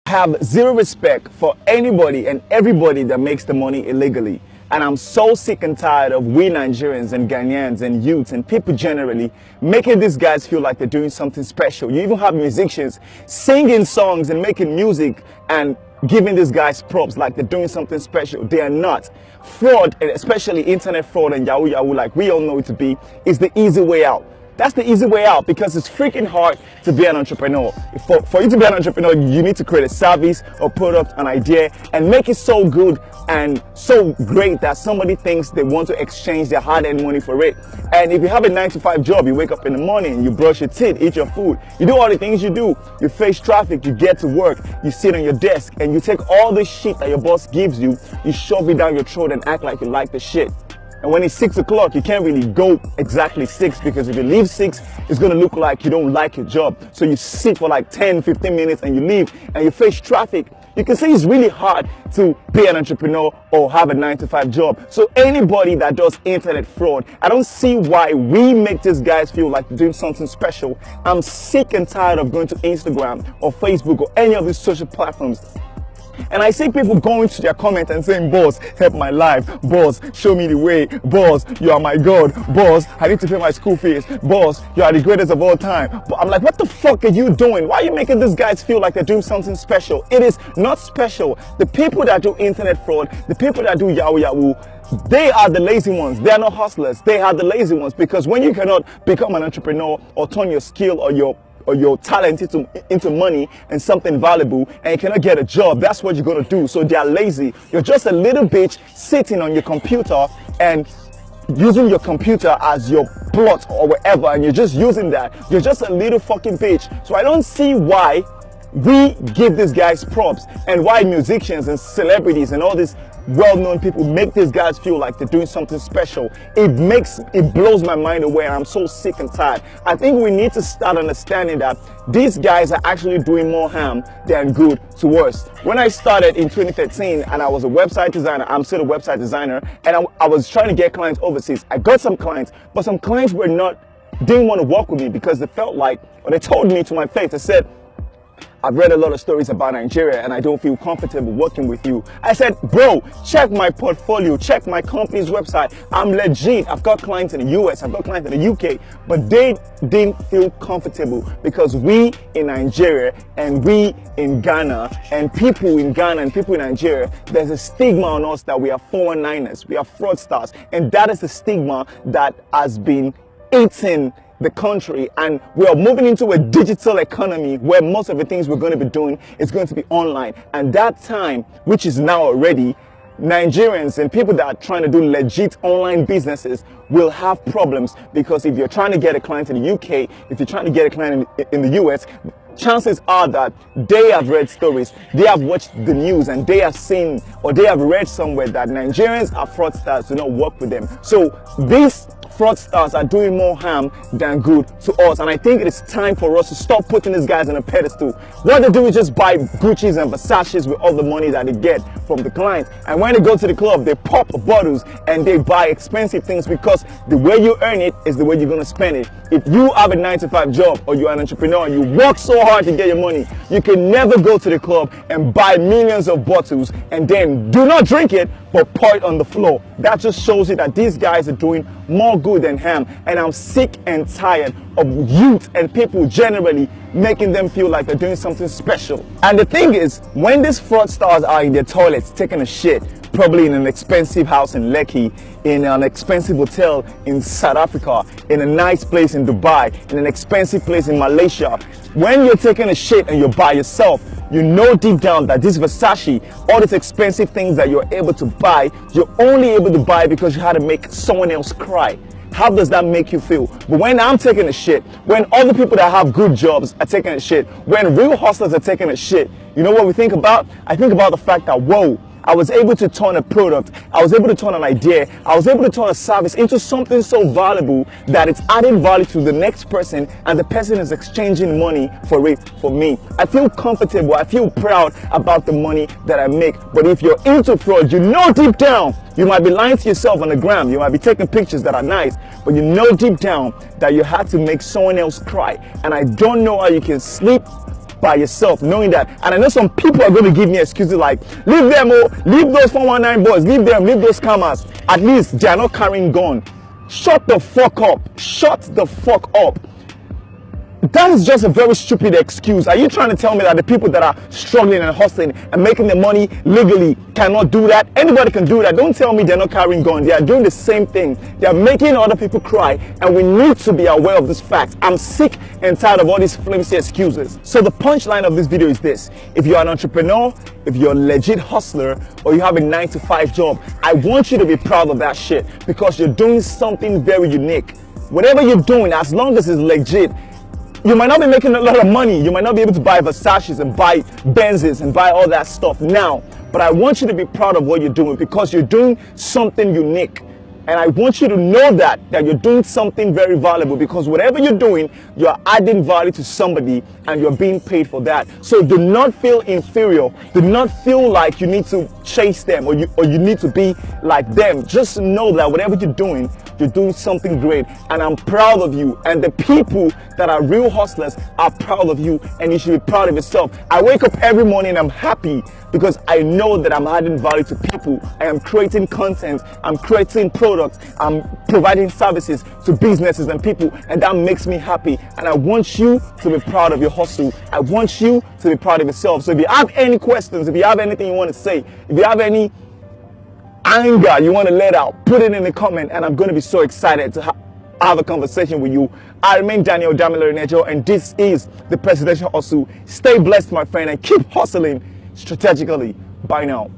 have zero respect for anybody and everybody that makes the money illegally. And I'm so sick and tired of we Nigerians and Ghanaians and youths and people generally making these guys feel like they're doing something special. You even have musicians singing songs and making music and giving these guys props like they're doing something special. They are not. Fraud, especially internet fraud and yahoo, like we all know it to be, is the easy way out. That's the easy way out because it's freaking hard to be an entrepreneur. For you to be an entrepreneur, you need to create a service or product, an idea, and make it so good and so great that somebody thinks they want to exchange their hard-earned money for it. And if you have a 9-to-5 job, you wake up in the morning, you brush your teeth, eat your food, you do all the things you do, you face traffic, you get to work, you sit on your desk, and you take all the shit that your boss gives you, you shove it down your throat and act like you like the shit. And when it's 6 o'clock, you can't really go exactly 6 because if you leave 6, it's going to look like you don't like your job. So you sit for like 10, 15 minutes and you leave and you face traffic. You can see it's really hard to be an entrepreneur or have a 9-to-5 job. So anybody that does internet fraud, I don't see why we make these guys feel like they're doing something special. I'm sick and tired of going to Instagram or Facebook or any of these social platforms. And I see people going to their comment and saying, boss, help my life. Boss, show me the way. Boss, you are my God. Boss, I need to pay my school fees. Boss, you are the greatest of all time. But I'm like, what the fuck are you doing? Why are you making these guys feel like they're doing something special? It is not special. The people that do internet fraud, the people that do yahoo, they are the lazy ones. They are not hustlers. They are the lazy ones because when you cannot become an entrepreneur or turn your skill or your talent into money and something valuable and you cannot get a job, that's what you're going to do. So they are lazy. You're just a little bitch sitting on your computer and using your computer as your plot or whatever, and you're just using that. You're just a little fucking bitch. So I don't see why we give these guys props and why musicians and celebrities and all these well-known people make these guys feel like they're doing something special. It blows my mind away, and I'm so sick and tired. I think we need to start understanding that these guys are actually doing more harm than good to us. When I started in 2013 and I was a website designer, I'm still a website designer, and I was trying to get clients overseas. I got some clients, but some clients didn't want to work with me because they felt like, or they told me to my face, they said, I've read a lot of stories about Nigeria and I don't feel comfortable working with you. I said, bro, check my portfolio, check my company's website. I'm legit. I've got clients in the US, I've got clients in the UK, but they didn't feel comfortable because we in Nigeria and we in Ghana and people in Ghana and people in Nigeria, there's a stigma on us that we are 419ers, we are fraudsters, and that is the stigma that has been eating the country, and we are moving into a digital economy where most of the things we're going to be doing is going to be online. And that time, which is now already, Nigerians and people that are trying to do legit online businesses will have problems, because if you're trying to get a client in the UK, if you're trying to get a client in the US, chances are that they have read stories, they have watched the news, and they have seen or they have read somewhere that Nigerians are fraudsters, do not work with them. So these fraudsters are doing more harm than good to us, and I think it is time for us to stop putting these guys on a pedestal. What they do is just buy Gucci's and Versace's with all the money that they get from the clients, and when they go to the club, they pop bottles and they buy expensive things, because the way you earn it is the way you're going to spend it. If you have a 9-to-5 job or you're an entrepreneur and you work so hard to get your money, you can never go to the club and buy millions of bottles and then do not drink it but pour it on the floor. That just shows you that these guys are doing more good than harm, and I'm sick and tired of youth and people generally making them feel like they're doing something special. And the thing is, when these fraudsters are in their toilets taking a shit, probably in an expensive house in Lekki, in an expensive hotel in South Africa, in a nice place in Dubai, in an expensive place in Malaysia, when you're taking a shit and you're by yourself, you know deep down that this Versace, all these expensive things that you're able to buy, you're only able to buy because you had to make someone else cry. How does that make you feel? But when I'm taking a shit, when other people that have good jobs are taking a shit, when real hustlers are taking a shit, you know what we think about? I think about the fact that, whoa, I was able to turn a product, I was able to turn an idea, I was able to turn a service into something so valuable that it's adding value to the next person, and the person is exchanging money for it for me. I feel comfortable, I feel proud about the money that I make. But if you're into fraud, you know deep down, you might be lying to yourself on the gram, you might be taking pictures that are nice, but you know deep down that you had to make someone else cry. And I don't know how you can sleep by yourself, knowing that. And I know some people are going to give me excuses like, leave them, oh, leave those 419 boys, leave them, leave those scammers. At least they are not carrying gun. Shut the fuck up. Shut the fuck up. That is just a very stupid excuse. Are you trying to tell me that the people that are struggling and hustling and making their money legally cannot do that? Anybody can do that. Don't tell me they're not carrying guns. They are doing the same thing. They are making other people cry, and we need to be aware of this fact. I'm sick and tired of all these flimsy excuses. So the punchline of this video is this. If you're an entrepreneur, if you're a legit hustler, or you have a 9-to-5 job, I want you to be proud of that shit, because you're doing something very unique. Whatever you're doing, as long as it's legit, you might not be making a lot of money. You might not be able to buy Versace's and buy Benzes and buy all that stuff now. But I want you to be proud of what you're doing, because you're doing something unique. And I want you to know that you're doing something very valuable, because whatever you're doing, you're adding value to somebody and you're being paid for that. So do not feel inferior. Do not feel like you need to chase them or you need to be like them. Just know that whatever you're doing something great. And I'm proud of you. And the people that are real hustlers are proud of you, and you should be proud of yourself. I wake up every morning and I'm happy, because I know that I'm adding value to people. I am creating content. I'm creating products. I'm providing services to businesses and people, and that makes me happy. And I want you to be proud of your hustle. I want you to be proud of yourself. So if you have any questions, if you have anything you want to say, if you have any anger you want to let out, put it in the comment, and I'm going to be so excited to have a conversation with you. I remain Daniel Damilare Nejo, and this is the Presidential Hustle. Stay blessed, my friend, and keep hustling strategically. Bye now.